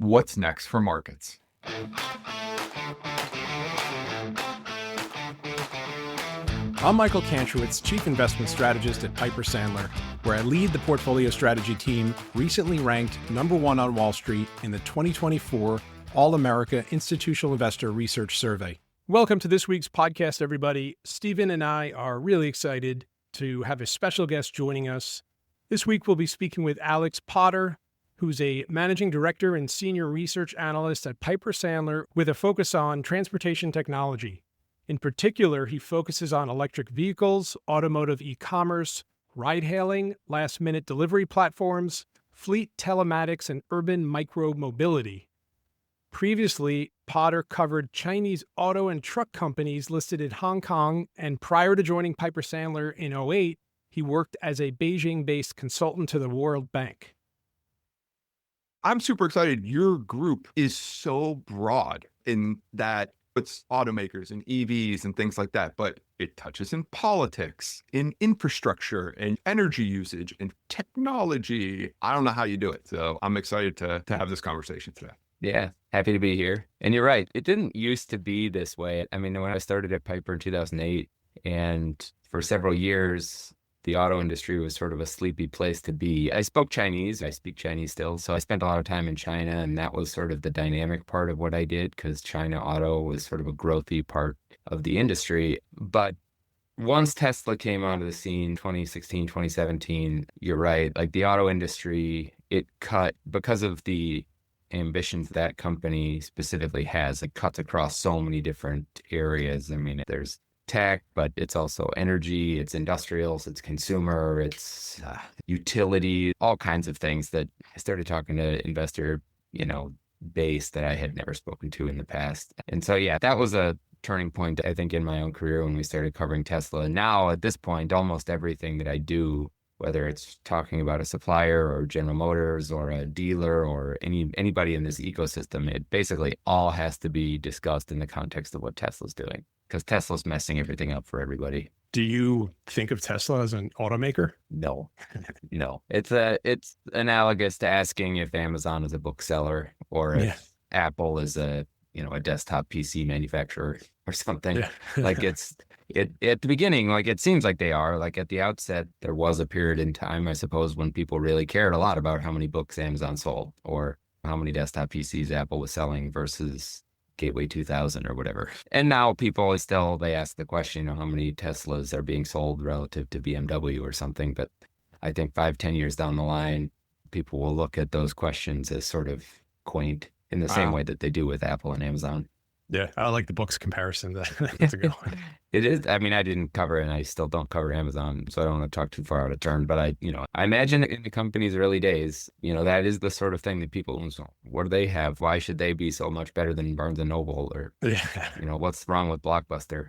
What's next for markets? I'm Michael Kantrowitz, Chief Investment Strategist at Piper Sandler, where I lead the portfolio strategy team, recently ranked #1 on Wall Street in the 2024 All-America Institutional Investor Research Survey. Welcome to this week's podcast, everybody. Stephen and I are really excited to have a special guest joining us. This week, we'll be speaking with Alex Potter, who's a managing director and senior research analyst at Piper Sandler with a focus on transportation technology. In particular, he focuses on electric vehicles, automotive e-commerce, ride-hailing, last-minute delivery platforms, fleet telematics, and urban micro-mobility. Previously, Potter covered Chinese auto and truck companies listed in Hong Kong, and prior to joining Piper Sandler in 2008, he worked as a Beijing-based consultant to the World Bank. I'm super excited. Your group is so broad in that it's automakers and EVs and things like that, but it touches in politics, in infrastructure, and energy usage, and technology. I don't know how you do it. So I'm excited to have this conversation today. Yeah, happy to be here. And you're right. It didn't used to be this way. I mean, when I started at Piper in 2008, and for several years, the auto industry was sort of a sleepy place to be. I spoke Chinese. I speak Chinese still. So I spent a lot of time in China, and that was sort of the dynamic part of what I did, because China auto was sort of a growthy part of the industry. But once Tesla came onto the scene, 2016, 2017, you're right. Like the auto industry, it cut because of the ambitions that company specifically has. It cuts across so many different areas. I mean, there's tech, but it's also energy, it's industrials, it's consumer, it's utility, all kinds of things that I started talking to investor, base that I had never spoken to in the past. And so, yeah, that was a turning point, I think, in my own career when we started covering Tesla. And now at this point, almost everything that I do, whether it's talking about a supplier or General Motors or a dealer or anybody in this ecosystem, it basically all has to be discussed in the context of what Tesla's doing, because Tesla's messing everything up for everybody. Do you think of Tesla as an automaker? No, no. It's analogous to asking if Amazon is a bookseller or if Apple is a desktop PC manufacturer or something. Yeah. Like at the beginning, like it seems like they are. Like at the outset, there was a period in time, I suppose, when people really cared a lot about how many books Amazon sold or how many desktop PCs Apple was selling versus Gateway 2000 or whatever. And now people they ask the question, how many Teslas are being sold relative to BMW or something. But I think 5-10 years down the line, people will look at those questions as sort of quaint in the same way that they do with Apple and Amazon. Yeah, I like the books comparison. That's a good one. It is. I mean, I didn't cover it, and I still don't cover Amazon, so I don't want to talk too far out of turn. But I imagine in the company's early days, that is the sort of thing that people, what do they have? Why should they be so much better than Barnes and Noble? Or, what's wrong with Blockbuster?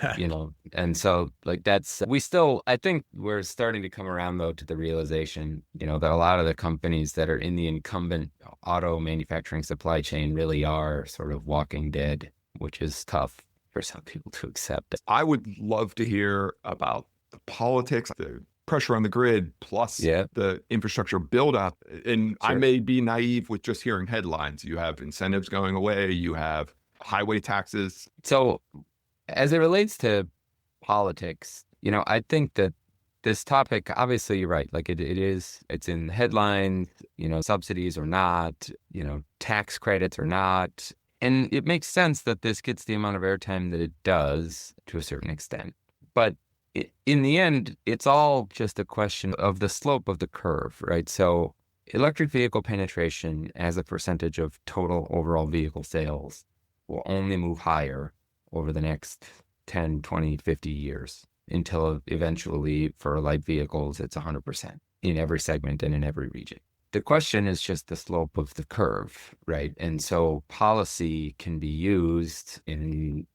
And so like I think we're starting to come around though to the realization, that a lot of the companies that are in the incumbent auto manufacturing supply chain really are sort of walking dead, which is tough for some people to accept. I would love to hear about the politics, the pressure on the grid, plus the infrastructure buildup. And sure. I may be naive with just hearing headlines. You have incentives going away, you have highway taxes. So as it relates to politics, I think that this topic, obviously you're right, like it's in headlines, subsidies or not, tax credits or not. And it makes sense that this gets the amount of airtime that it does to a certain extent. But in the end, it's all just a question of the slope of the curve, right? So electric vehicle penetration as a percentage of total overall vehicle sales will only move higher over the next 10, 20, 50 years until eventually for light vehicles, it's 100% in every segment and in every region. The question is just the slope of the curve, right? And so policy can be used in,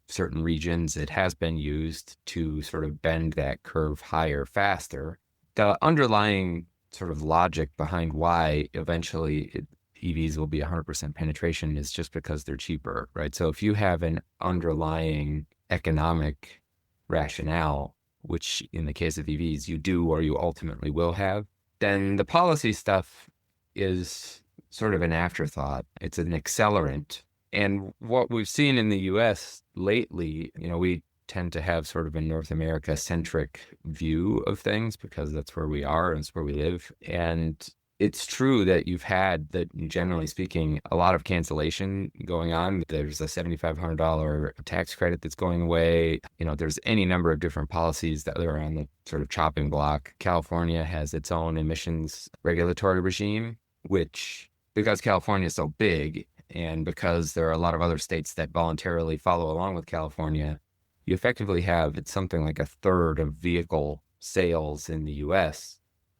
certain regions. It has been used to sort of bend that curve higher, faster. The underlying sort of logic behind why eventually EVs will be 100% penetration is just because they're cheaper, right? So if you have an underlying economic rationale, which in the case of EVs you do or you ultimately will have, then the policy stuff is sort of an afterthought. It's an accelerant. And what we've seen in the US lately, we tend to have sort of a North America centric view of things because that's where we are and it's where we live. And it's true that you've had that, generally speaking, a lot of cancellation going on. There's a $7,500 tax credit that's going away. There's any number of different policies that are on the sort of chopping block. California has its own emissions regulatory regime, which, because California is so big and because there are a lot of other states that voluntarily follow along with California, you effectively have, it's something like a third of vehicle sales in the US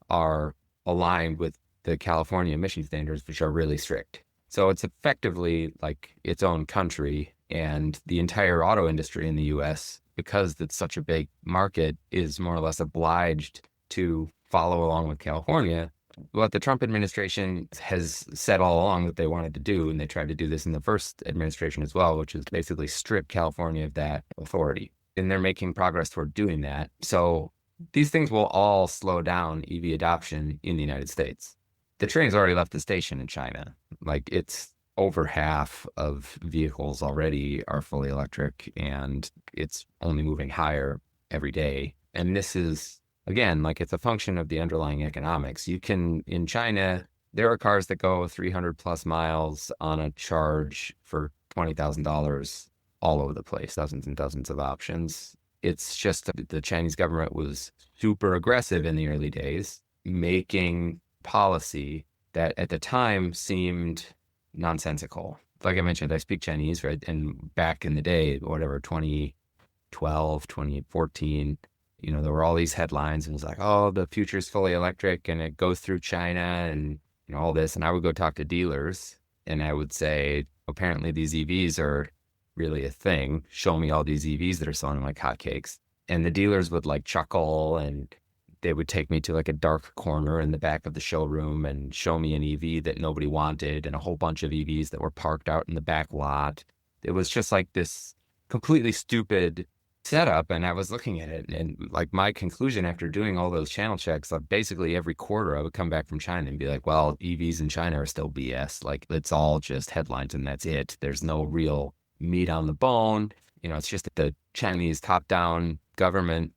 are aligned with the California emission standards, which are really strict. So it's effectively like its own country, and the entire auto industry in the US, because it's such a big market, is more or less obliged to follow along with California. What the Trump administration has said all along that they wanted to do, and they tried to do this in the first administration as well, which is basically strip California of that authority. And they're making progress toward doing that. So these things will all slow down EV adoption in the United States. The train's already left the station in China. Like, it's over half of vehicles already are fully electric, and it's only moving higher every day. And this is, again, like, it's a function of the underlying economics. In China, there are cars that go 300 plus miles on a charge for $20,000 all over the place, dozens and dozens of options. It's just that the Chinese government was super aggressive in the early days, making policy that at the time seemed nonsensical. Like I mentioned, I speak Chinese, right? And back in the day, whatever, 2012, 2014, there were all these headlines and it was like, oh, the future is fully electric and it goes through China and all this. And I would go talk to dealers and I would say, apparently these EVs are really a thing. Show me all these EVs that are selling like hotcakes. And the dealers would like chuckle, and they would take me to like a dark corner in the back of the showroom and show me an EV that nobody wanted and a whole bunch of EVs that were parked out in the back lot. It was just like this completely stupid setup. And I was looking at it, and like my conclusion after doing all those channel checks, like basically every quarter I would come back from China and be like, well, EVs in China are still BS. Like, it's all just headlines and that's it. There's no real meat on the bone. It's just the Chinese top-down government,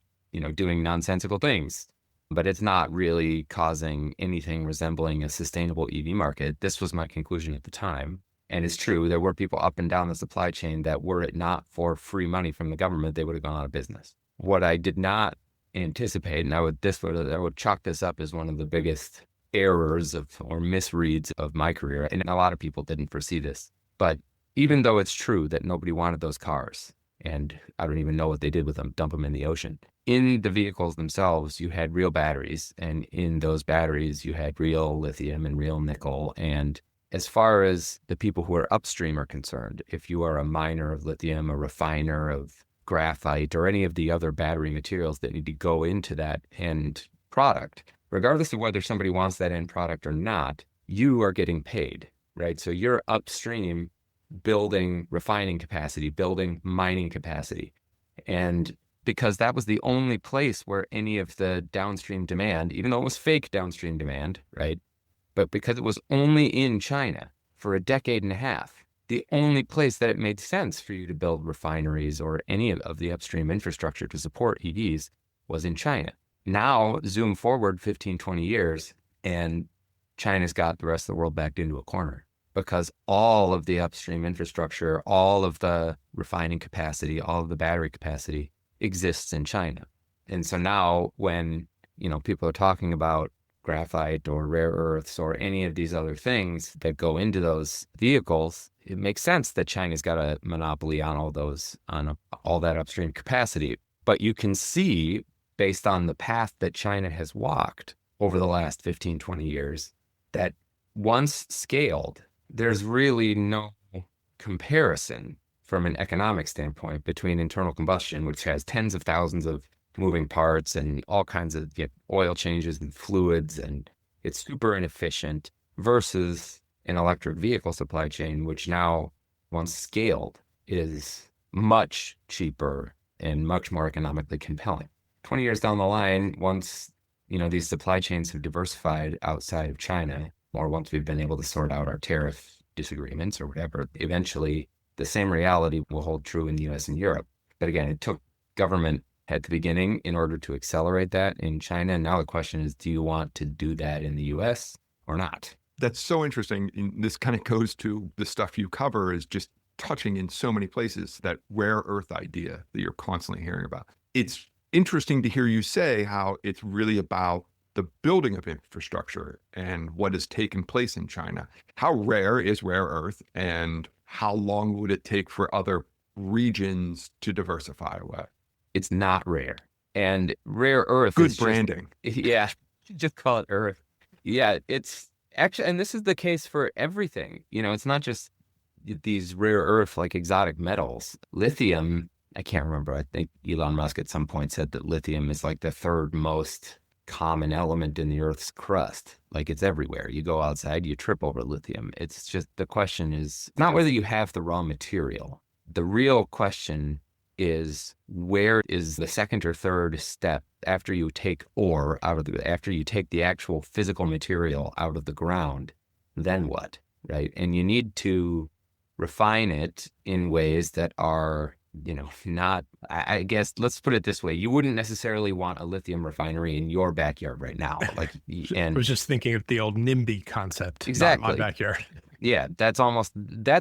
doing nonsensical things. But it's not really causing anything resembling a sustainable EV market. This was my conclusion at the time. And it's true, there were people up and down the supply chain that, were it not for free money from the government, they would have gone out of business. What I did not anticipate, and I would chalk this up as one of the biggest errors or misreads of my career, and a lot of people didn't foresee this. But even though it's true that nobody wanted those cars, and I don't even know what they did with them, dump them in the ocean. In the vehicles themselves, you had real batteries, and in those batteries, you had real lithium and real nickel. And as far as the people who are upstream are concerned, if you are a miner of lithium, a refiner of graphite, or any of the other battery materials that need to go into that end product, regardless of whether somebody wants that end product or not, you are getting paid, right? So you're upstream building refining capacity, building mining capacity. And because that was the only place where any of the downstream demand, even though it was fake downstream demand, right? But because it was only in China for a decade and a half, the only place that it made sense for you to build refineries or any of the upstream infrastructure to support EVs was in China. Now, zoom forward 15, 20 years, and China's got the rest of the world backed into a corner, because all of the upstream infrastructure, all of the refining capacity, all of the battery capacity exists in China. And so now when, people are talking about graphite or rare earths or any of these other things that go into those vehicles, it makes sense that China's got a monopoly on all those, all that upstream capacity. But you can see, based on the path that China has walked over the last 15, 20 years, that once scaled, there's really no comparison from an economic standpoint between internal combustion, which has tens of thousands of moving parts and all kinds of oil changes and fluids, and it's super inefficient, versus an electric vehicle supply chain, which now, once scaled, is much cheaper and much more economically compelling. 20 years down the line, once these supply chains have diversified outside of China, or once we've been able to sort out our tariff disagreements or whatever, eventually the same reality will hold true in the US and Europe. But again, it took government at the beginning in order to accelerate that in China. And now the question is, do you want to do that in the US or not? That's so interesting. And this kind of goes to the stuff you cover is just touching in so many places, that rare earth idea that you're constantly hearing about. It's interesting to hear you say how it's really about the building of infrastructure and what has taken place in China. How rare is rare earth, and how long would it take for other regions to diversify away? It's not rare. And rare earth Good is branding. just call it earth. Yeah, it's actually, and this is the case for everything. It's not just these rare earth, like exotic metals. Lithium, I can't remember. I think Elon Musk at some point said that lithium is like the third most common element in the Earth's crust. Like, it's everywhere. You go outside, you trip over lithium. It's just, the question is not whether you have the raw material. The real question is, where is the second or third step after you take ore out of after you take the actual physical material out of the ground? Then what, right? And you need to refine it in ways that are, not, I guess, let's put it this way. You wouldn't necessarily want a lithium refinery in your backyard right now. I was just thinking of the old NIMBY concept. Exactly. Not my backyard. Yeah, that's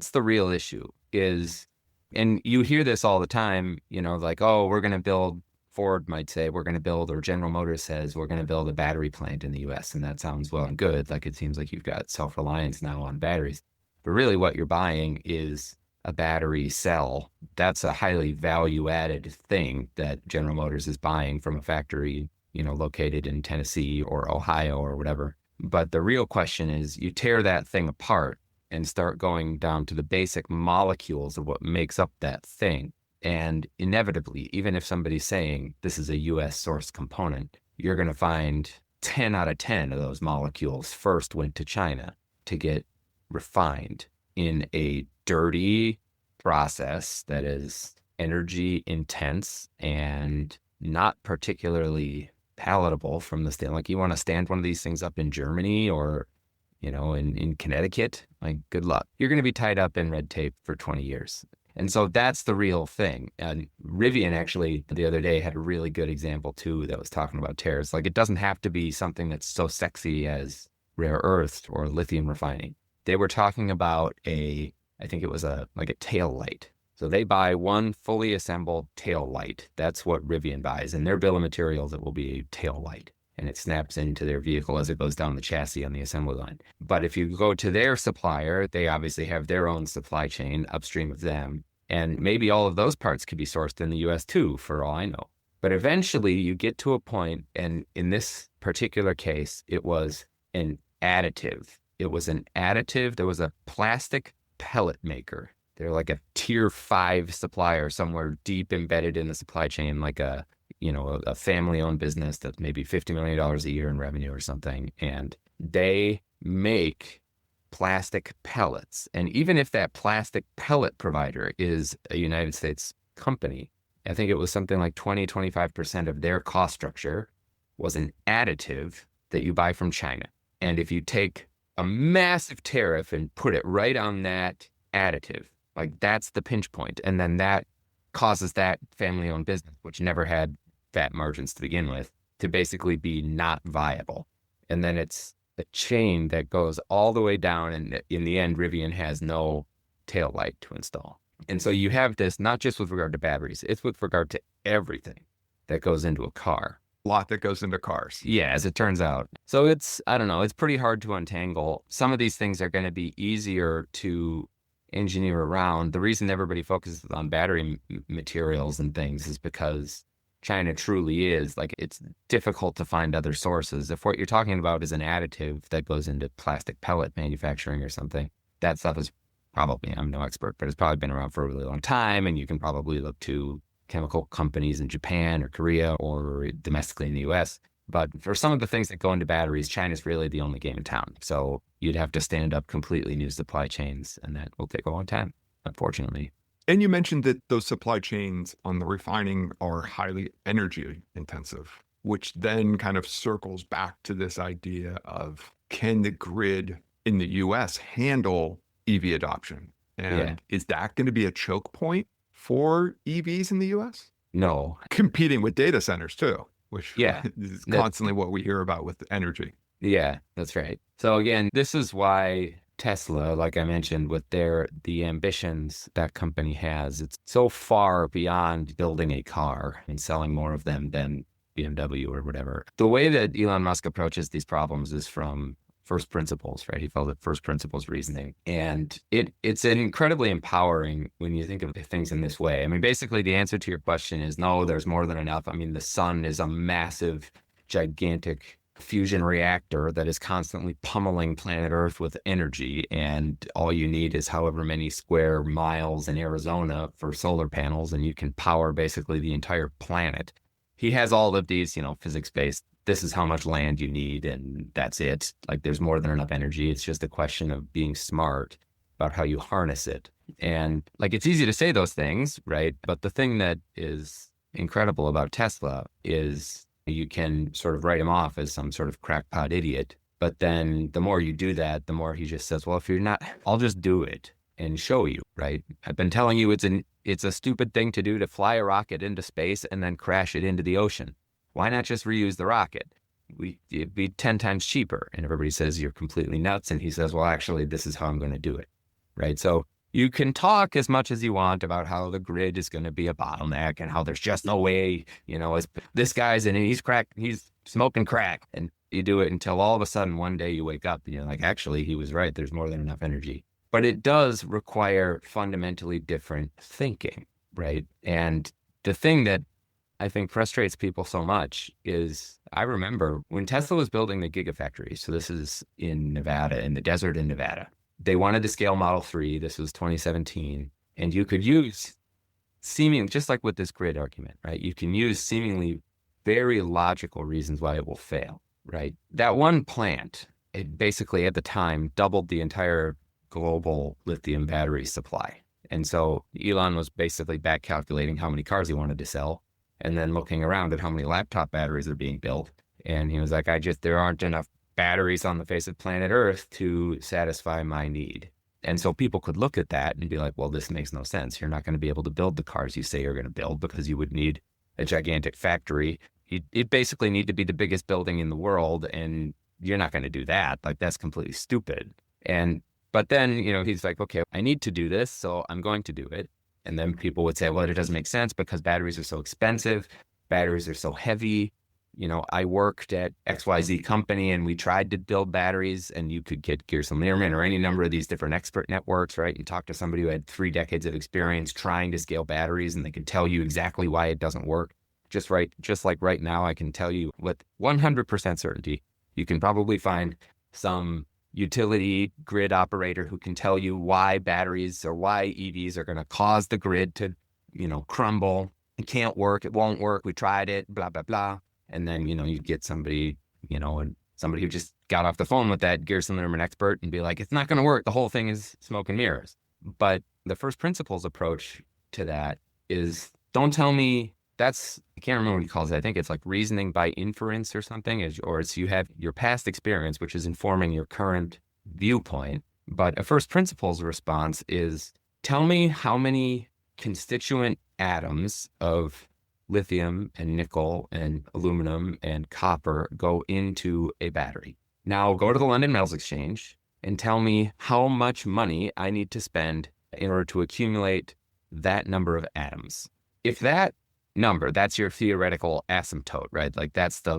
the real issue is, and you hear this all the time, like, oh, we're going to build, Ford might say we're going to build, or General Motors says we're going to build a battery plant in the US. And that sounds well and good. Like, it seems like you've got self-reliance now on batteries. But really what you're buying is a battery cell. That's a highly value-added thing that General Motors is buying from a factory, located in Tennessee or Ohio or whatever. But the real question is, you tear that thing apart and start going down to the basic molecules of what makes up that thing. And inevitably, even if somebody's saying this is a US sourced component, you're going to find 10 out of 10 of those molecules first went to China to get refined in a dirty process that is energy intense and not particularly palatable from the stand. Like, you want to stand one of these things up in Germany or, in Connecticut, like, good luck. You're going to be tied up in red tape for 20 years. And so that's the real thing. And Rivian actually the other day had a really good example too that was talking about tariffs. Like, it doesn't have to be something that's so sexy as rare earth or lithium refining. They were talking about I think it was a tail light. So they buy one fully assembled tail light. That's what Rivian buys. In their bill of materials, it will be a tail light, and it snaps into their vehicle as it goes down the chassis on the assembly line. But if you go to their supplier, they obviously have their own supply chain upstream of them. And maybe all of those parts could be sourced in the US too, for all I know. But eventually you get to a point, and in this particular case, it was an additive. It was an additive. There was a plastic pellet maker. They're like a tier 5 supplier somewhere deep embedded in the supply chain, like a family-owned business that's maybe $50 million a year in revenue or something. And they make plastic pellets. And even if that plastic pellet provider is a United States company, I think it was something like 20-25% of their cost structure was an additive that you buy from China. And if you take a massive tariff and put it right on that additive, like, that's the pinch point. And then that causes that family-owned business, which never had fat margins to begin with, to basically be not viable. And then it's a chain that goes all the way down. And in the end, Rivian has no tail light to install. And so you have this not just with regard to batteries, it's with regard to everything that goes into a car. Lot that goes into cars. Yeah, as it turns out. So it's pretty hard to untangle. Some of these things are going to be easier to engineer around. The reason everybody focuses on battery materials and things is because China truly is, like, it's difficult to find other sources. If what you're talking about is an additive that goes into plastic pellet manufacturing or something, that stuff is probably, I'm no expert, but it's probably been around for a really long time. And you can probably look to chemical companies in Japan or Korea or domestically in the US. But for some of the things that go into batteries, China's really the only game in town. So you'd have to stand up completely new supply chains, and that will take a long time, unfortunately. And you mentioned that those supply chains on the refining are highly energy intensive, which then kind of circles back to this idea of can the grid in the US handle EV adoption? And Yeah. is that going to be a choke point for EVs in the US? No. Competing with data centers too, which Yeah. is That- constantly what we hear about with energy. Yeah, that's right. So again, this is why Tesla, like I mentioned, with the ambitions that company has, it's so far beyond building a car and selling more of them than BMW or whatever. The way that Elon Musk approaches these problems is from first principles, right? He calls it first principles reasoning. And it's incredibly empowering when you think of things in this way. I mean, basically the answer to your question is no, there's more than enough. I mean, the sun is a massive, gigantic fusion reactor that is constantly pummeling planet Earth with energy. And all you need is however many square miles in Arizona for solar panels, and you can power basically the entire planet. He has all of these, physics-based, this is how much land you need, and that's it. Like, there's more than enough energy. It's just a question of being smart about how you harness it. And like, it's easy to say those things, right? But the thing that is incredible about Tesla is you can sort of write him off as some sort of crackpot idiot. But then the more you do that, the more he just says, well, if you're not, I'll just do it and show you, right? I've been telling you it's a stupid thing to do to fly a rocket into space and then crash it into the ocean. Why not just reuse the rocket? It'd be 10 times cheaper. And everybody says you're completely nuts. And he says, well, actually, this is how I'm going to do it, right? So you can talk as much as you want about how the grid is going to be a bottleneck and how there's just no way, this guy's in it, he's smoking crack. And you do it until all of a sudden one day you wake up and you're like, actually, he was right. There's more than enough energy. But it does require fundamentally different thinking, right? And the thing that I think frustrates people so much is I remember when Tesla was building the Gigafactory. So this is in Nevada, in the desert in Nevada. They wanted to scale Model 3. This was 2017. And you could use just like with this grid argument, right? You can use seemingly very logical reasons why it will fail, right? That one plant, it basically at the time doubled the entire global lithium battery supply. And so Elon was basically back calculating how many cars he wanted to sell and then looking around at how many laptop batteries are being built. And he was like, there aren't enough batteries on the face of planet Earth to satisfy my need. And so people could look at that and be like, well, this makes no sense. You're not going to be able to build the cars you say you're going to build because you would need a gigantic factory. It basically need to be the biggest building in the world. And you're not going to do that. Like, that's completely stupid. But then, he's like, okay, I need to do this, so I'm going to do it. And then people would say, well, it doesn't make sense because batteries are so expensive. Batteries are so heavy. I worked at XYZ company and we tried to build batteries, and you could get Gerson Lehrman or any number of these different expert networks, right? You talk to somebody who had 3 decades of experience trying to scale batteries, and they could tell you exactly why it doesn't work. Just like right now, I can tell you with 100% certainty, you can probably find some utility grid operator who can tell you why batteries or why EVs are going to cause the grid to, crumble. It can't work. It won't work. We tried it, blah, blah, blah. And then, you get somebody, somebody who just got off the phone with that Gerson Lehrman expert and be like, it's not going to work. The whole thing is smoke and mirrors. But the first principles approach to that is, don't tell me I can't remember what he calls it. I think it's like reasoning by inference or something, or it's you have your past experience, which is informing your current viewpoint. But a first principles response is, tell me how many constituent atoms of lithium and nickel and aluminum and copper go into a battery. Now go to the London Metals Exchange and tell me how much money I need to spend in order to accumulate that number of atoms. If that number, that's your theoretical asymptote, right? Like, that's the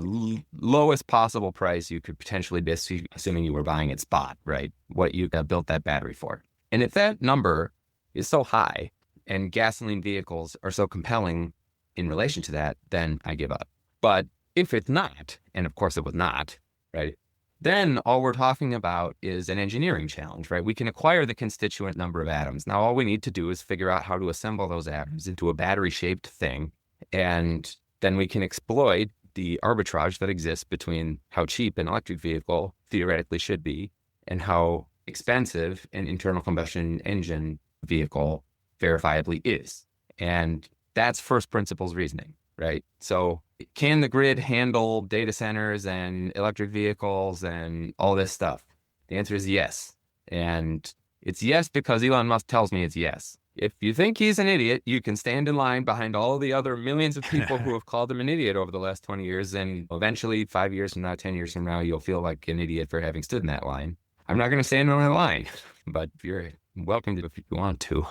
lowest possible price you could potentially be, assuming you were buying at spot, right? What you built that battery for. And if that number is so high and gasoline vehicles are so compelling in relation to that, then I give up. But if it's not, and of course it was not, right? Then all we're talking about is an engineering challenge, right? We can acquire the constituent number of atoms. Now all we need to do is figure out how to assemble those atoms into a battery-shaped thing. And then we can exploit the arbitrage that exists between how cheap an electric vehicle theoretically should be and how expensive an internal combustion engine vehicle verifiably is. And that's first principles reasoning, right? So can the grid handle data centers and electric vehicles and all this stuff? The answer is yes. And it's yes because Elon Musk tells me it's yes. If you think he's an idiot, you can stand in line behind all the other millions of people who have called him an idiot over the last 20 years. And eventually, 5 years from now, 10 years from now, you'll feel like an idiot for having stood in that line. I'm not going to stand in that line, but you're welcome to if you want to.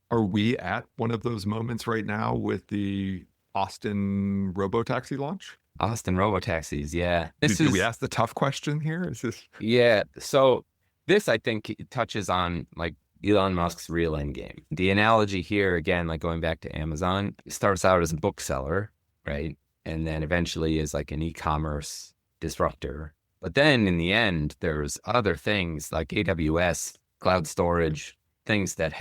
Are we at one of those moments right now with the Austin robotaxi launch? Austin robotaxis, yeah. Do we ask the tough question here? Is this? Yeah. So this, I think, touches on like Elon Musk's real end game. The analogy here, again, like going back to Amazon, starts out as a bookseller, right? And then eventually is like an e-commerce disruptor. But then in the end, there's other things like AWS, cloud storage, things that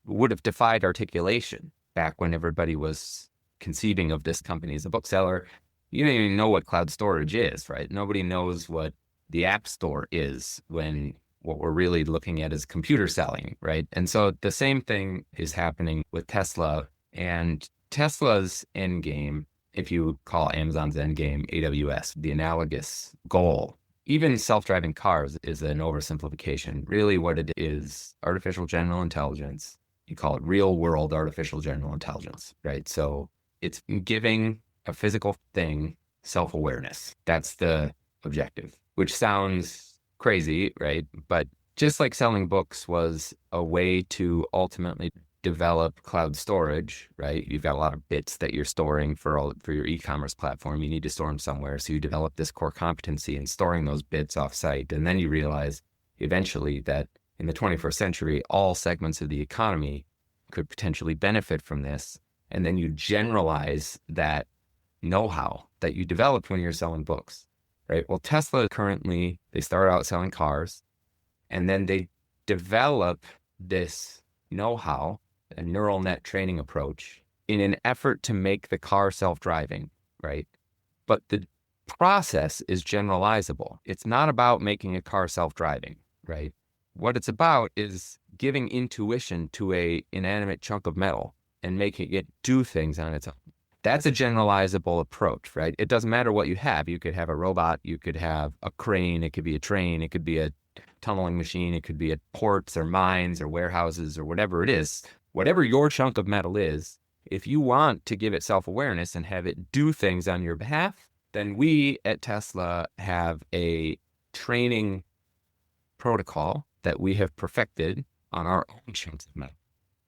would have defied articulation back when everybody was conceiving of this company as a bookseller. You don't even know what cloud storage is, right? Nobody knows what the App Store is when what we're really looking at is computer selling, right? And so the same thing is happening with Tesla, and Tesla's end game, if you call Amazon's end game AWS, the analogous goal. Even self-driving cars is an oversimplification. Really what it is, artificial general intelligence. You call it real world artificial general intelligence, right? So it's giving a physical thing self-awareness. That's the objective, which sounds crazy, right? But just like selling books was a way to ultimately develop cloud storage, right? You've got a lot of bits that you're storing for your e-commerce platform. You need to store them somewhere. So you develop this core competency in storing those bits off-site. And then you realize eventually that in the 21st century, all segments of the economy could potentially benefit from this. And then you generalize that know-how that you developed when you're selling books, right? Well, Tesla currently, they start out selling cars, and then they develop this know-how, a neural net training approach, in an effort to make the car self-driving, right? But the process is generalizable. It's not about making a car self-driving, right? What it's about is giving intuition to a inanimate chunk of metal and making it do things on its own. That's a generalizable approach, right? It doesn't matter what you have. You could have a robot, you could have a crane, it could be a train, it could be a tunneling machine, it could be at ports or mines or warehouses or whatever it is. Whatever your chunk of metal is, if you want to give it self-awareness and have it do things on your behalf, then we at Tesla have a training protocol that we have perfected on our own chunks of metal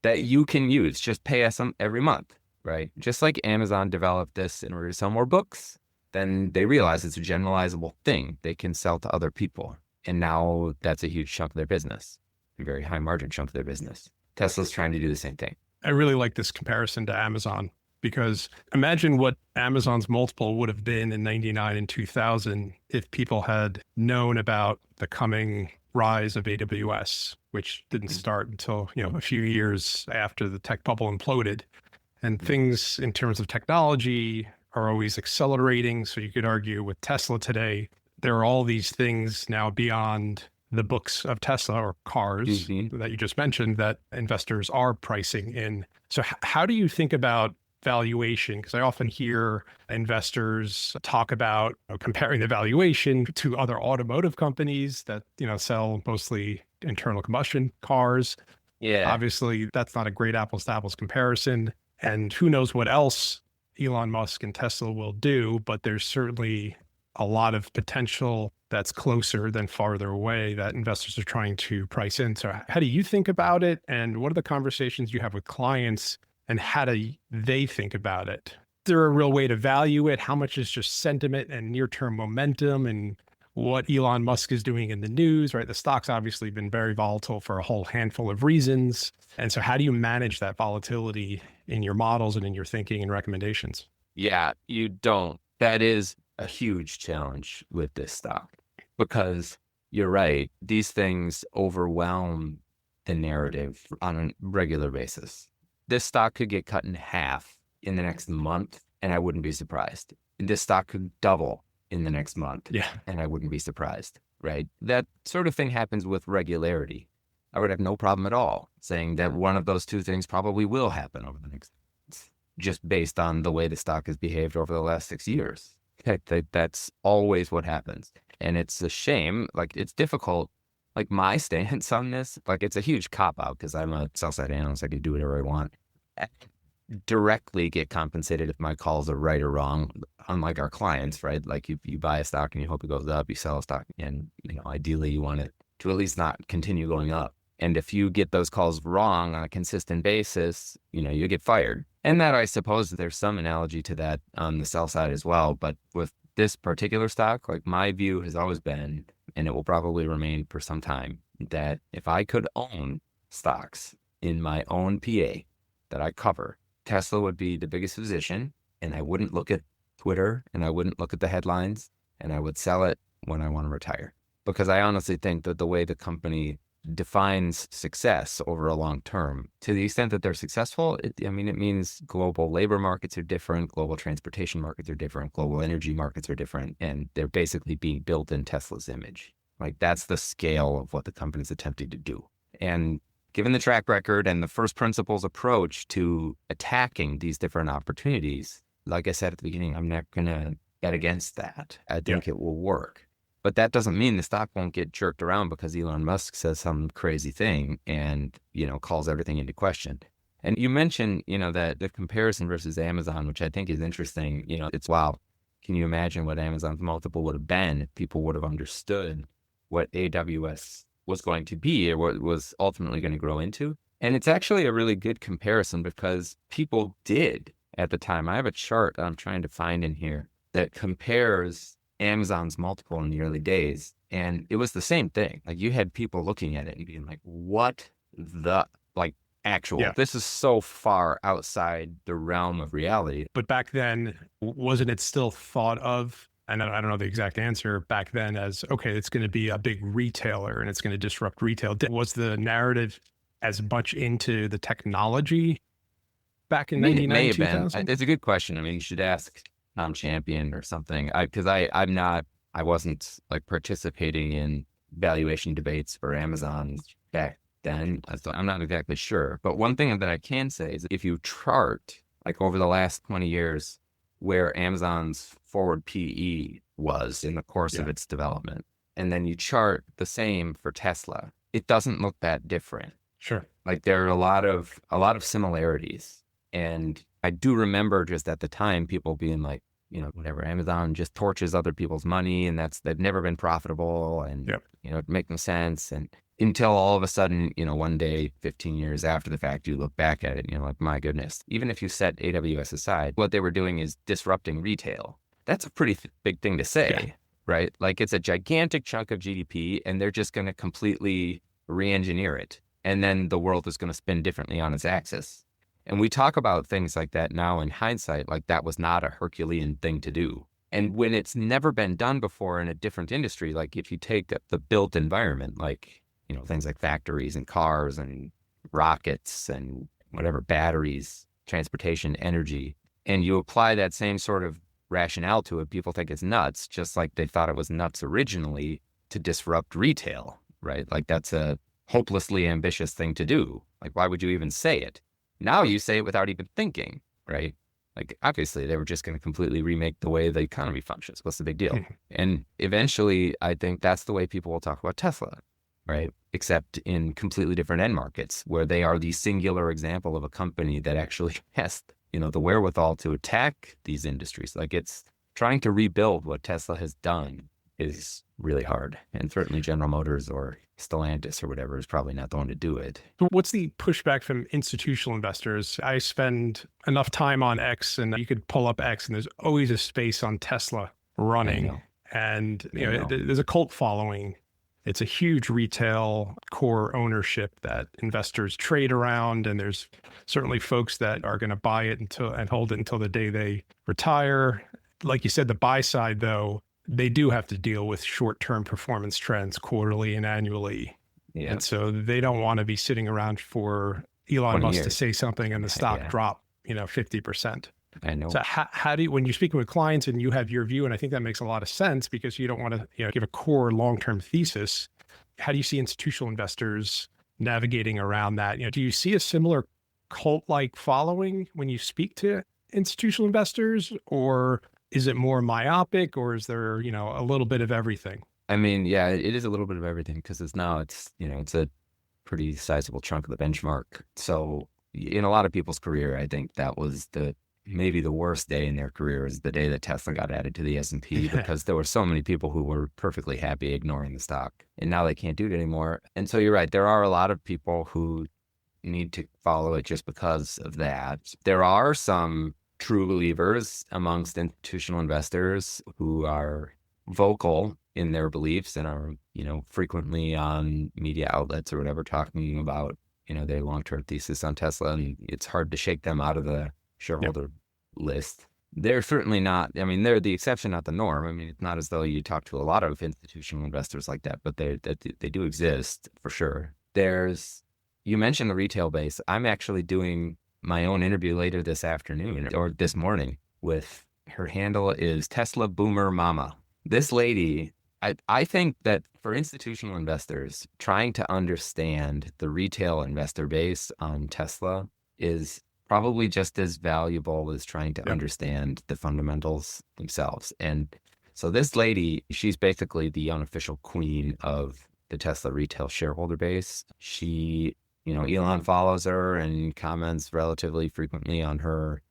that you can use. Just pay us every month. Right? Just like Amazon developed this in order to sell more books, then they realize it's a generalizable thing they can sell to other people. And now that's a huge chunk of their business, a very high margin chunk of their business. Tesla's trying to do the same thing. I really like this comparison to Amazon, because imagine what Amazon's multiple would have been in 99 and 2000 if people had known about the coming rise of AWS, which didn't start until, a few years after the tech bubble imploded. And things in terms of technology are always accelerating. So you could argue with Tesla today, there are all these things now beyond the books of Tesla or cars that you just mentioned that investors are pricing in. So how do you think about valuation? Because I often hear investors talk about comparing the valuation to other automotive companies that, sell mostly internal combustion cars. Yeah. Obviously, that's not a great apples to apples comparison. And who knows what else Elon Musk and Tesla will do, but there's certainly a lot of potential that's closer than farther away that investors are trying to price in. So how do you think about it? And what are the conversations you have with clients, and how do they think about it? Is there a real way to value it? How much is just sentiment and near-term momentum and what Elon Musk is doing in the news, right? The stock's obviously been very volatile for a whole handful of reasons. And so how do you manage that volatility in your models and in your thinking and recommendations? Yeah, you don't. That is a huge challenge with this stock, because you're right. These things overwhelm the narrative on a regular basis. This stock could get cut in half in the next month, and I wouldn't be surprised. This stock could double in the next month, and I wouldn't be surprised, right? That sort of thing happens with regularity. I would have no problem at all saying that one of those two things probably will happen over the next months. just based on the way the stock has behaved over the last 6 years. That's always what happens. And it's a shame. Like, it's difficult. Like, my stance on this, like, it's a huge cop-out because I'm a sell-side analyst. I can do whatever I want. I directly get compensated if my calls are right or wrong, unlike our clients, right? Like, you buy a stock and you hope it goes up, you sell a stock and, ideally you want it to at least not continue going up. And if you get those calls wrong on a consistent basis, you get fired. And that, I suppose, there's some analogy to that on the sell side as well. But with this particular stock, like, my view has always been, and it will probably remain for some time, that if I could own stocks in my own PA that I cover, Tesla would be the biggest position, and I wouldn't look at Twitter and I wouldn't look at the headlines, and I would sell it when I want to retire. Because I honestly think that the way the company defines success over a long term, to the extent that they're successful, it means global labor markets are different, global transportation markets are different, global energy markets are different, and they're basically being built in Tesla's image. Like, that's the scale of what the company's attempting to do. And given the track record and the first principles approach to attacking these different opportunities, like I said at the beginning, I'm not going to get against that. I think it will work. But that doesn't mean the stock won't get jerked around because Elon Musk says some crazy thing and, calls everything into question. And you mentioned, that the comparison versus Amazon, which I think is interesting, it's wow. Can you imagine what Amazon's multiple would have been if people would have understood what AWS was going to be or what was ultimately going to grow into? And it's actually a really good comparison because people did at the time. I have a chart I'm trying to find in here that compares Amazon's multiple in the early days. And it was the same thing. Like, you had people looking at it and being like, what the, this is so far outside the realm of reality. But back then, wasn't it still thought of, and I don't know the exact answer, back then as, okay, it's going to be a big retailer and it's going to disrupt retail? Was the narrative as much into the technology back in 99, It may have 2000? been. It's a good question. I mean, you should ask Tom Champion or something, because I wasn't like participating in valuation debates for Amazon back then. So I'm not exactly sure. But one thing that I can say is if you chart, like, over the last 20 years where Amazon's forward PE was in the course of its development, and then you chart the same for Tesla, it doesn't look that different. Sure. Like, there are a lot of similarities. And I do remember just at the time people being like, whatever, Amazon just torches other people's money and they've never been profitable and, it makes no sense. And until all of a sudden, one day, 15 years after the fact, you look back at it and you're like, my goodness, even if you set AWS aside, what they were doing is disrupting retail. That's a pretty big thing to say, right? Like, it's a gigantic chunk of GDP and they're just going to completely re-engineer it. And then the world is going to spin differently on its axis. And we talk about things like that now in hindsight, like that was not a Herculean thing to do. And when it's never been done before in a different industry, like if you take the built environment, like, things like factories and cars and rockets and whatever, batteries, transportation, energy, and you apply that same sort of rationale to it, people think it's nuts, just like they thought it was nuts originally to disrupt retail, right? Like, that's a hopelessly ambitious thing to do. Like, why would you even say it? Now you say it without even thinking, right? Like, obviously, they were just going to completely remake the way the economy functions. What's the big deal? And eventually, I think that's the way people will talk about Tesla, right? Except in completely different end markets, where they are the singular example of a company that actually has, the wherewithal to attack these industries. Like, it's trying to rebuild what Tesla has done is really hard. And certainly General Motors or Stellantis or whatever is probably not the one to do it. What's the pushback from institutional investors? I spend enough time on X, and you could pull up X and there's always a space on Tesla running. And there's a cult following. It's a huge retail core ownership that investors trade around. And there's certainly folks that are going to buy it and hold it until the day they retire. Like you said, the buy side, though, they do have to deal with short-term performance trends quarterly and annually. Yeah. And so they don't want to be sitting around for Elon Musk to say something and the stock drop, 50%. I know. So how do you, when you're speaking with clients and you have your view, and I think that makes a lot of sense because you don't want to give a core long-term thesis, how do you see institutional investors navigating around that? Do you see a similar cult-like following when you speak to institutional investors, or is it more myopic, or is there, a little bit of everything? I mean, yeah, it is a little bit of everything because it's a pretty sizable chunk of the benchmark. So in a lot of people's career, I think that was maybe the worst day in their career is the day that Tesla got added to the S&P because there were so many people who were perfectly happy ignoring the stock, and now they can't do it anymore. And so you're right. There are a lot of people who need to follow it just because of that. There are some true believers amongst institutional investors who are vocal in their beliefs and are, frequently on media outlets or whatever talking about, their long-term thesis on Tesla. And it's hard to shake them out of the shareholder list. They're certainly not, they're the exception, not the norm. It's not as though you talk to a lot of institutional investors like that, but they do exist for sure. You mentioned the retail base. I'm actually doing my own interview later this afternoon or this morning with, her handle is Tesla Boomer Mama. This lady, I think that for institutional investors, trying to understand the retail investor base on Tesla is probably just as valuable as trying to understand the fundamentals themselves. And so this lady, she's basically the unofficial queen of the Tesla retail shareholder base. She, Elon follows her and comments relatively frequently on her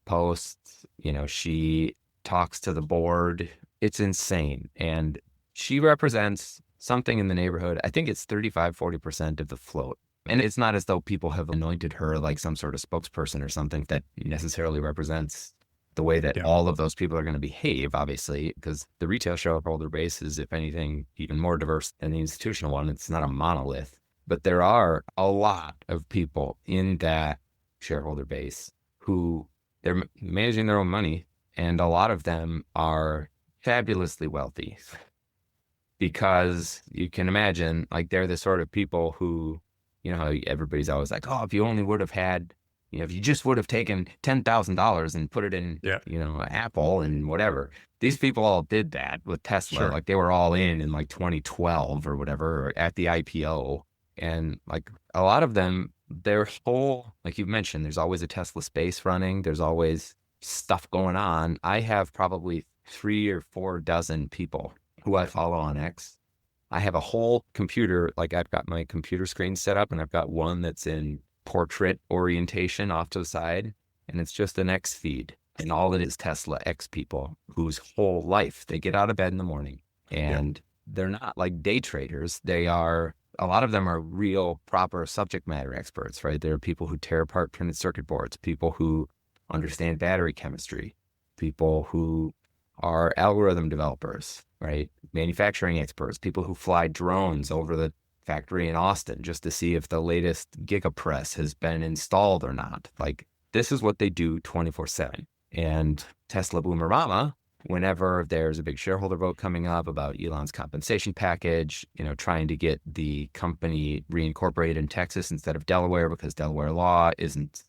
posts. She talks to the board. It's insane. And she represents something in the neighborhood. I think it's 35-40% of the float. And it's not as though people have anointed her like some sort of spokesperson or something that necessarily represents the way that all of those people are going to behave, obviously, because the retail shareholder base is, if anything, even more diverse than the institutional one. It's not a monolith. But there are a lot of people in that shareholder base who they're managing their own money, and a lot of them are fabulously wealthy because you can imagine, like, they're the sort of people who, everybody's always like, oh, if you only would have had, if you just would have taken $10,000 and put it in, Apple and whatever. These people all did that with Tesla. Sure. Like, they were all in like 2012 or whatever, or at the IPO. And like a lot of them, their whole, like you mentioned, there's always a Tesla space running. There's always stuff going on. I have probably 3 or 4 dozen people who I follow on X. I have a whole computer, like I've got my computer screen set up and I've got one that's in portrait orientation off to the side. And it's just an X feed. And all it is Tesla X people whose whole life, they get out of bed in the morning and they're not like day traders. A lot of them are real proper subject matter experts, right? There are people who tear apart printed circuit boards, people who understand battery chemistry, people who are algorithm developers, right? Manufacturing experts, people who fly drones over the factory in Austin just to see if the latest GigaPress has been installed or not. Like, this is what they do 24/7. And Tesla Boomer Mama, whenever there's a big shareholder vote coming up about Elon's compensation package, trying to get the company reincorporated in Texas instead of Delaware because Delaware law isn't,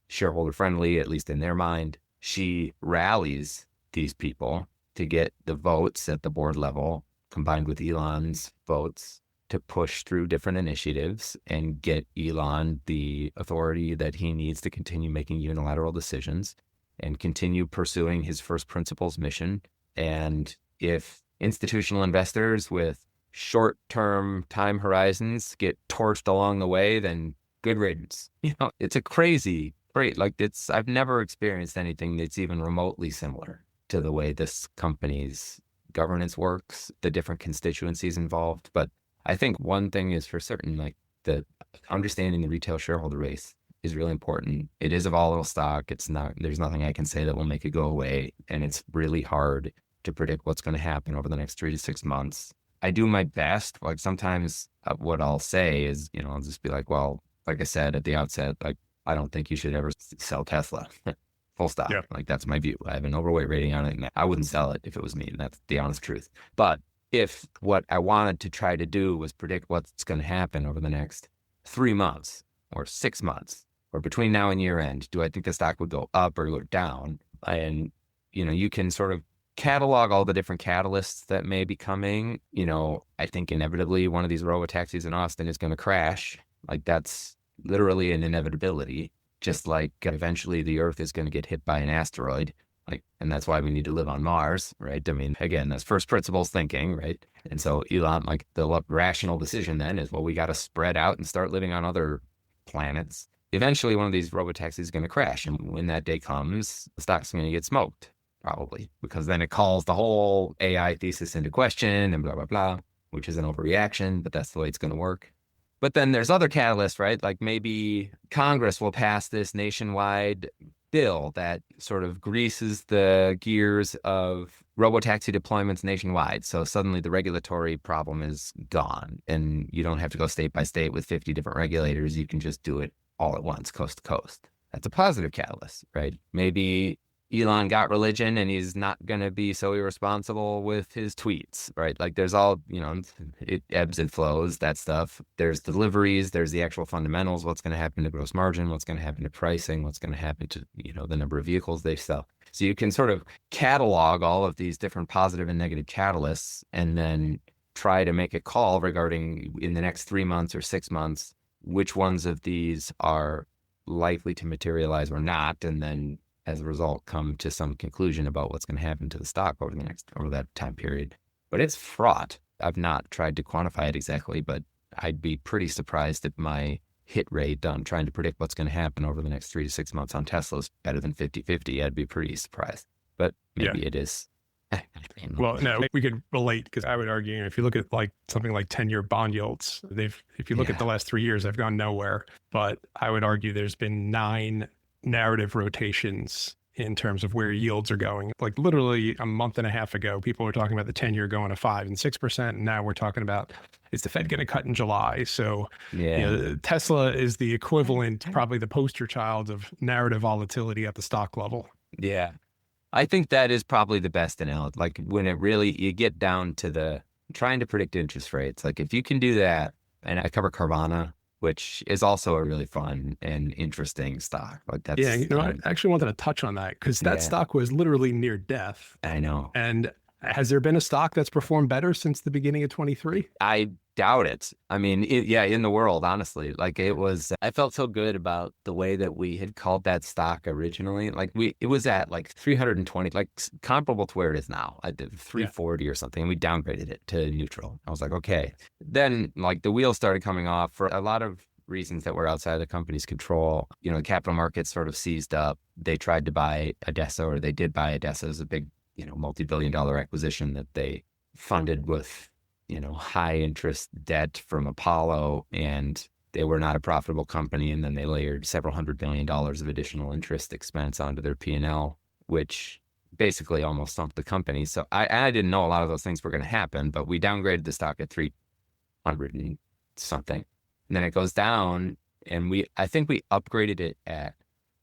shareholder friendly, at least in their mind, she rallies these people to get the votes at the board level combined with Elon's votes to push through different initiatives and get Elon the authority that he needs to continue making unilateral decisions and continue pursuing his first principles mission. And if institutional investors with short-term time horizons get torched along the way, then good riddance. It's a crazy, I've never experienced anything that's even remotely similar to the way this company's governance works, the different constituencies involved. But I think one thing is for certain, like the understanding the retail shareholder base is really important. It is a volatile stock. There's nothing I can say that will make it go away. And it's really hard to predict what's going to happen over the next 3 to 6 months. I do my best. Like sometimes what I'll say is, I'll just be like, well, like I said at the outset, like, I don't think you should ever sell Tesla. Full stop. Yeah. Like, that's my view. I have an overweight rating on it. And I wouldn't sell it if it was me. And that's the honest truth. But if what I wanted to try to do was predict what's going to happen over the next 3 months or 6 months, or between now and year end, do I think the stock would go up or go down? And, you can sort of catalog all the different catalysts that may be coming. I think inevitably one of these robo-taxis in Austin is going to crash. Like, that's literally an inevitability, just like eventually the Earth is going to get hit by an asteroid. Like, and that's why we need to live on Mars, right? I mean, again, that's first principles thinking, right? And so Elon, like the rational decision then is, well, we got to spread out and start living on other planets. Eventually, one of these robotaxis is going to crash. And when that day comes, the stock's going to get smoked, probably, because then it calls the whole AI thesis into question and blah, blah, blah, which is an overreaction, but that's the way it's going to work. But then there's other catalysts, right? Like maybe Congress will pass this nationwide bill that sort of greases the gears of robotaxi deployments nationwide. So suddenly the regulatory problem is gone and you don't have to go state by state with 50 different regulators. You can just do it all at once, coast to coast. That's a positive catalyst, right? Maybe Elon got religion and he's not going to be so irresponsible with his tweets, right? Like there's all, it ebbs and flows, that stuff. There's deliveries, there's the actual fundamentals, what's going to happen to gross margin, what's going to happen to pricing, what's going to happen to, the number of vehicles they sell. So you can sort of catalog all of these different positive and negative catalysts and then try to make a call regarding in the next 3 months or 6 months, which ones of these are likely to materialize or not. And then as a result, come to some conclusion about what's going to happen to the stock over that time period. But it's fraught. I've not tried to quantify it exactly, but I'd be pretty surprised if my hit rate on trying to predict what's going to happen over the next 3 to 6 months on Tesla is better than 50-50. I'd be pretty surprised, but maybe it is. Well, no, we could relate because I would argue, if you look at like something like 10-year bond yields, if you look at the last 3 years, they've gone nowhere. But I would argue there's been 9 narrative rotations in terms of where yields are going. Like literally a month and a half ago, people were talking about the 10-year going to 5 and 6%. And now we're talking about, is the Fed going to cut in July? So Tesla is the equivalent, probably the poster child of narrative volatility at the stock level. Yeah. I think that is probably the best analogy. Like when it really, you get down to the trying to predict interest rates. Like if you can do that, and I cover Carvana, which is also a really fun and interesting stock. Like that's I actually wanted to touch on that because that stock was literally near death. I know. And has there been a stock that's performed better since the beginning of 23? I doubt it. I mean, in the world, honestly, like I felt so good about the way that we had called that stock originally. Like it was at like 320, like comparable to where it is now. I did 340 or something, and we downgraded it to neutral. I was like, okay. Then like the wheels started coming off for a lot of reasons that were outside of the company's control. The capital markets sort of seized up. They tried to buy ADESA, or they did buy ADESA. It was a big, multi-billion-dollar acquisition that they funded with high interest debt from Apollo, and they were not a profitable company. And then they layered several $100 million of additional interest expense onto their P&L, which basically almost sunk the company. So I didn't know a lot of those things were going to happen, but we downgraded the stock at 300 and something. And then it goes down, and I think we upgraded it at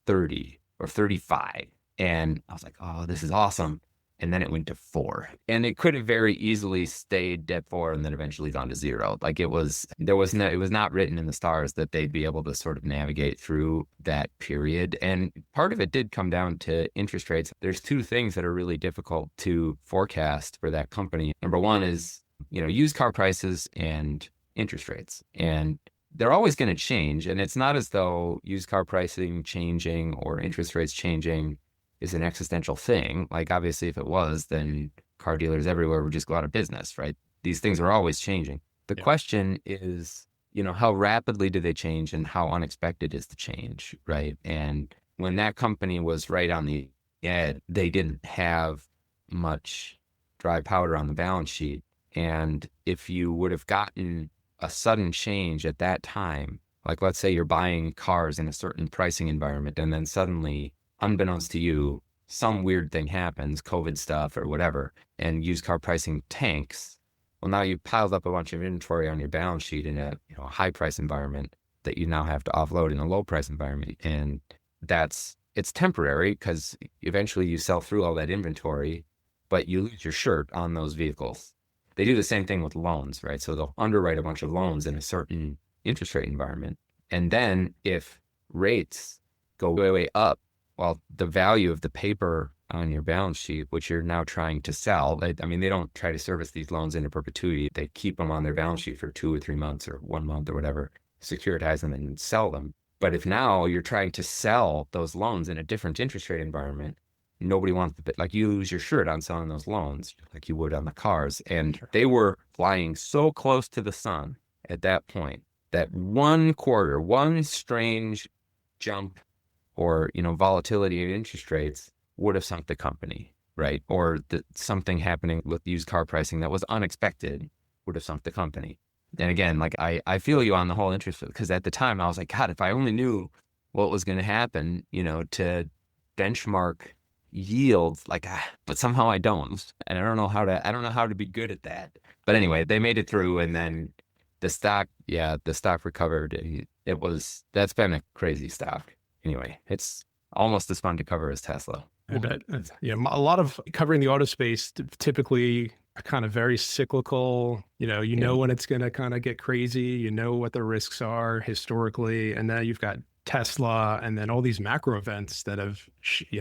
30 or 35. And I was like, oh, this is awesome. And then it went to 4, and it could have very easily stayed at 4 and then eventually gone to 0. Like it was not written in the stars that they'd be able to sort of navigate through that period. And part of it did come down to interest rates. There's 2 things that are really difficult to forecast for that company. Number one is, used car prices and interest rates. And they're always going to change. And it's not as though used car pricing changing or interest rates changing is an existential thing. Like obviously if it was, then car dealers everywhere would just go out of business, right? These things are always changing. The question is, how rapidly do they change and how unexpected is the change, right? And when that company was right on the edge, they didn't have much dry powder on the balance sheet. And if you would have gotten a sudden change at that time, like let's say you're buying cars in a certain pricing environment, and then suddenly, unbeknownst to you, some weird thing happens, COVID stuff or whatever, and used car pricing tanks. Well, now you piled up a bunch of inventory on your balance sheet in a high price environment that you now have to offload in a low price environment. And it's temporary because eventually you sell through all that inventory, but you lose your shirt on those vehicles. They do the same thing with loans, right? So they'll underwrite a bunch of loans in a certain interest rate environment. And then if rates go way up, well, the value of the paper on your balance sheet, which you're now trying to sell, they don't try to service these loans into perpetuity. They keep them on their balance sheet for 2 or 3 months or 1 month or whatever. securitize them and sell them. But if now you're trying to sell those loans in a different interest rate environment, nobody wants to, like, you lose your shirt on selling those loans like you would on the cars. And they were flying so close to the sun at that point that one quarter, one strange jump or, volatility in interest rates would have sunk the company, right? Or something happening with used car pricing that was unexpected would have sunk the company. And again, like I feel you on the whole interest, because at the time I was like, God, if I only knew what was going to happen, to benchmark yields, but somehow I don't, and I don't know how to be good at that. But anyway, they made it through, and then the stock recovered. That's been a crazy stock. Anyway, it's almost as fun to cover as Tesla. I bet. Yeah, a lot of covering the auto space typically are kind of very cyclical. Know when it's going to kind of get crazy. You know what the risks are historically, and now you've got Tesla, and then all these macro events that have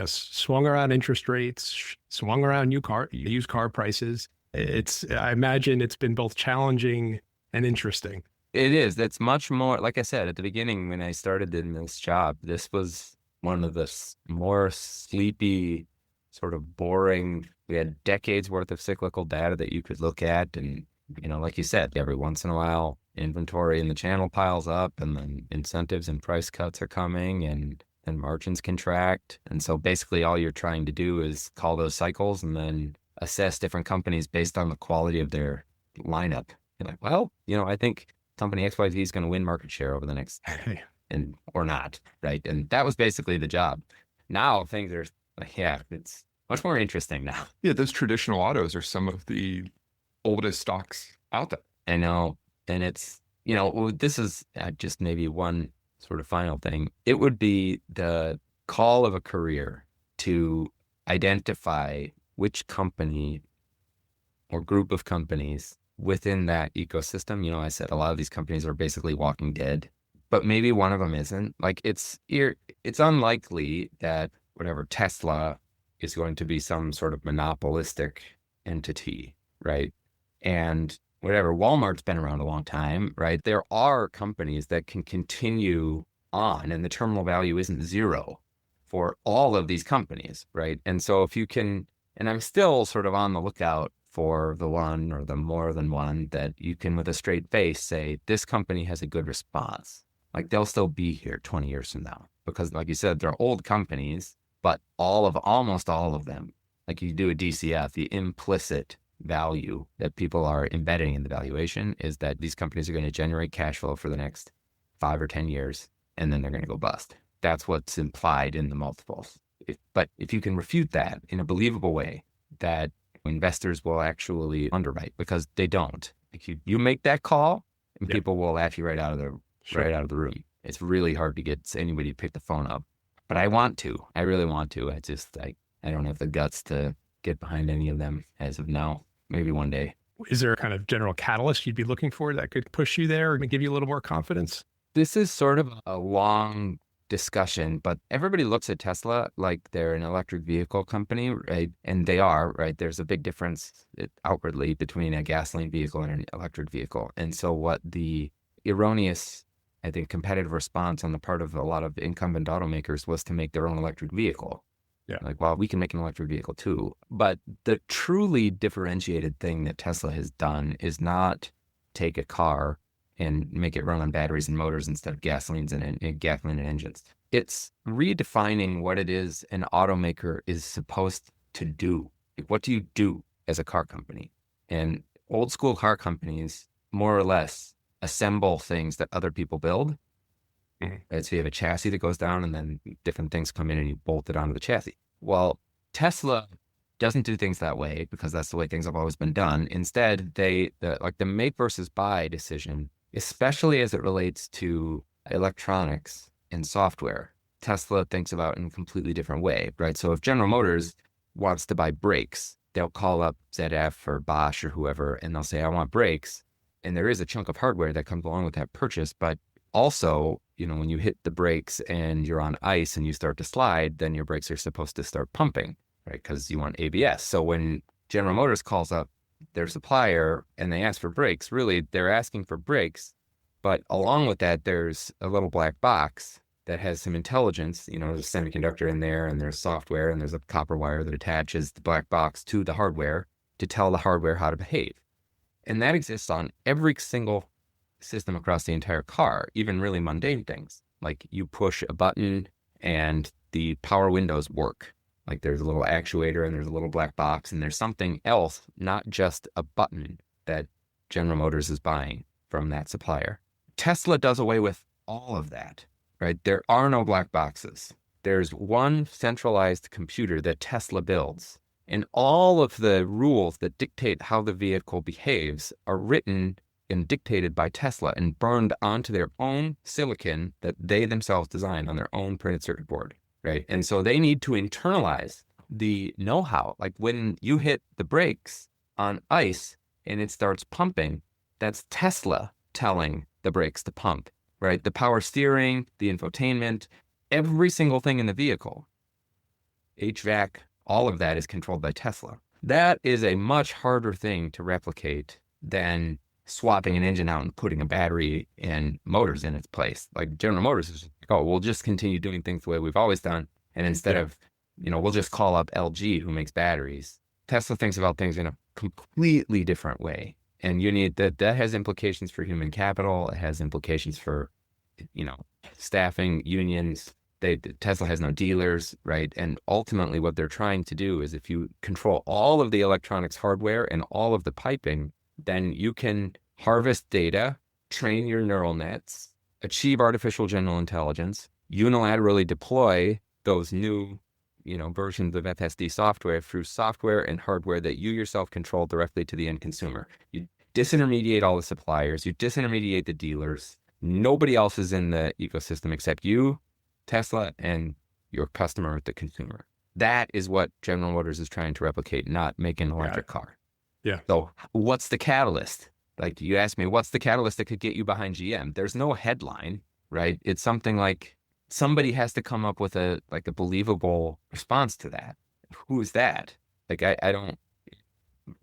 swung around interest rates, swung around used car prices. I imagine it's been both challenging and interesting. It is. That's much more, like I said at the beginning when I started in this job, this was one of the more sleepy, sort of boring. We had decades worth of cyclical data that you could look at. And, like you said, every once in a while, inventory in the channel piles up, and then incentives and price cuts are coming, and margins contract. And so basically all you're trying to do is call those cycles and then assess different companies based on the quality of their lineup. You're like, well, I think company XYZ is going to win market share over the next or not, right? And that was basically the job. Now things are it's much more interesting now. Yeah, those traditional autos are some of the oldest stocks out there. I know. And it's, this is just maybe one sort of final thing. It would be the call of a career to identify which company or group of companies within that ecosystem. I said a lot of these companies are basically walking dead, but maybe one of them isn't. Like it's unlikely that whatever Tesla is going to be some sort of monopolistic entity, right? And whatever, Walmart's been around a long time, right? There are companies that can continue on, and the terminal value isn't zero for all of these companies, right? And so if you can, and I'm still sort of on the lookout for the one or the more than one that you can with a straight face say, this company has a good response. Like they'll still be here 20 years from now, because like you said, they're old companies, but almost all of them, like you do a DCF, the implicit value that people are embedding in the valuation is that these companies are going to generate cash flow for the next 5 or 10 years, and then they're going to go bust. That's what's implied in the multiples. But if you can refute that in a believable way, that investors will actually underwrite, because they don't. Like you make that call, and people will laugh you right out of the room. It's really hard to get anybody to pick the phone up. But I want to. I really want to. I don't have the guts to get behind any of them as of now. Maybe one day. Is there a kind of general catalyst you'd be looking for that could push you there and give you a little more confidence? This is sort of a long discussion, but everybody looks at Tesla like they're an electric vehicle company, right? And they are, right? There's a big difference outwardly between a gasoline vehicle and an electric vehicle. And so what the erroneous, I think, competitive response on the part of a lot of incumbent automakers was to make their own electric vehicle. Yeah. Like, well, we can make an electric vehicle too. But the truly differentiated thing that Tesla has done is not take a car and make it run on batteries and motors instead of gasoline and engines. It's redefining what it is an automaker is supposed to do. Like, what do you do as a car company? And old school car companies, more or less, assemble things that other people build. Right? So you have a chassis that goes down, and then different things come in and you bolt it onto the chassis. Well, Tesla doesn't do things that way, because that's the way things have always been done. Instead, the make versus buy decision, especially as it relates to electronics and software, Tesla thinks about in a completely different way, right? So if General Motors wants to buy brakes, they'll call up ZF or Bosch or whoever, and they'll say, I want brakes. And there is a chunk of hardware that comes along with that purchase, but also, when you hit the brakes and you're on ice and you start to slide, then your brakes are supposed to start pumping, right? Because you want ABS. So when General Motors calls up their supplier and they ask for brakes, really they're asking for brakes But along with that, there's a little black box that has some intelligence. There's a semiconductor in there, and there's software, and there's a copper wire that attaches the black box to the hardware to tell the hardware how to behave. And that exists on every single system across the entire car, even really mundane things. Like you push a button and the power windows work. Like there's a little actuator and there's a little black box, and there's something else, not just a button, that General Motors is buying from that supplier. Tesla does away with all of that, right? There are no black boxes. There's one centralized computer that Tesla builds, and all of the rules that dictate how the vehicle behaves are written and dictated by Tesla and burned onto their own silicon that they themselves design on their own printed circuit board, right? And so they need to internalize the know-how. Like when you hit the brakes on ice and it starts pumping, that's Tesla telling the brakes to pump, right? The power steering, the infotainment, every single thing in the vehicle, HVAC, all of that is controlled by Tesla. That is a much harder thing to replicate than swapping an engine out and putting a battery and motors in its place. Like General Motors is like, oh, we'll just continue doing things the way we've always done. And instead of, we'll just call up LG who makes batteries. Tesla thinks about things in a completely different way. And you need that has implications for human capital. It has implications for, staffing, unions. Tesla has no dealers, right? And ultimately what they're trying to do is if you control all of the electronics hardware and all of the piping, then you can harvest data, train your neural nets, achieve artificial general intelligence, unilaterally deploy those new, versions of FSD software through software and hardware that you yourself control directly to the end consumer. You disintermediate all the suppliers, you disintermediate the dealers. Nobody else is in the ecosystem except you, Tesla, and your customer, the consumer. That is what General Motors is trying to replicate, not make an electric car. Yeah. So what's the catalyst? Like you asked me, what's the catalyst that could get you behind GM? There's no headline, right? It's something like somebody has to come up with a believable response to that. Who is that? Like I don't,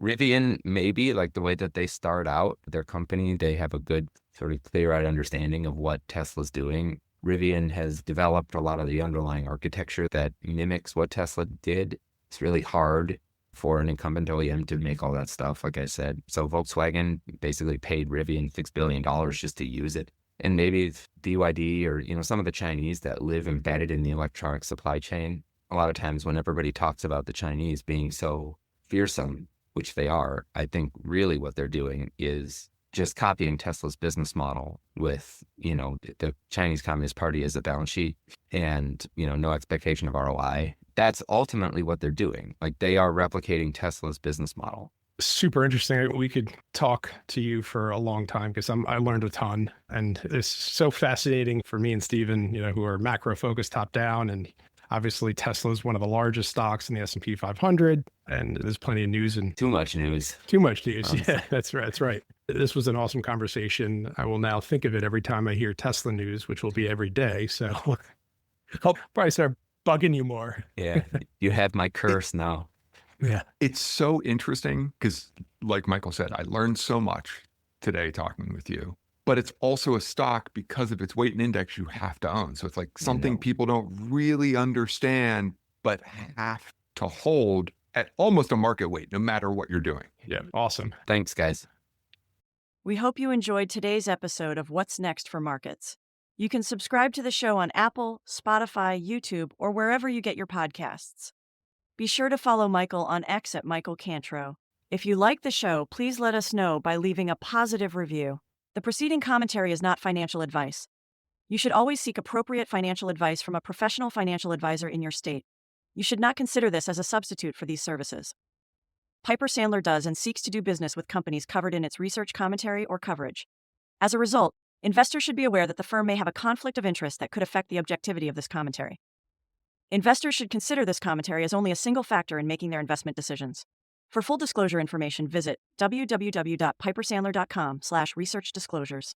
Rivian, maybe, like the way that they start out their company, they have a good sort of clear-eyed understanding of what Tesla's doing. Rivian has developed a lot of the underlying architecture that mimics what Tesla did. It's really hard for an incumbent OEM to make all that stuff, like I said. So Volkswagen basically paid Rivian $6 billion just to use it. And maybe it's BYD or, some of the Chinese that live embedded in the electronic supply chain. A lot of times when everybody talks about the Chinese being so fearsome, which they are, I think really what they're doing is just copying Tesla's business model with, the Chinese Communist Party as a balance sheet and, no expectation of ROI. That's ultimately what they're doing. Like they are replicating Tesla's business model. Super interesting. We could talk to you for a long time because I learned a ton, and it's so fascinating for me and Steven, who are macro focused top down. And obviously Tesla is one of the largest stocks in the S&P 500, and there's plenty of news and Too much news. Yeah, that's right. That's right. This was an awesome conversation. I will now think of it every time I hear Tesla news, which will be every day. So I'll probably start bugging you more. Yeah. You have my curse now. Yeah. It's so interesting because, like Michael said, I learned so much today talking with you. But it's also a stock because of its weight and index you have to own. So it's like something people don't really understand, but have to hold at almost a market weight, no matter what you're doing. Yeah. Awesome. Thanks, guys. We hope you enjoyed today's episode of What's Next for Markets. You can subscribe to the show on Apple, Spotify, YouTube, or wherever you get your podcasts. Be sure to follow Michael on X at Michael Cantro. If you like the show, please let us know by leaving a positive review. The preceding commentary is not financial advice. You should always seek appropriate financial advice from a professional financial advisor in your state. You should not consider this as a substitute for these services. Piper Sandler does and seeks to do business with companies covered in its research commentary or coverage. As a result, investors should be aware that the firm may have a conflict of interest that could affect the objectivity of this commentary. Investors should consider this commentary as only a single factor in making their investment decisions. For full disclosure information, visit www.pipersandler.com/researchdisclosures.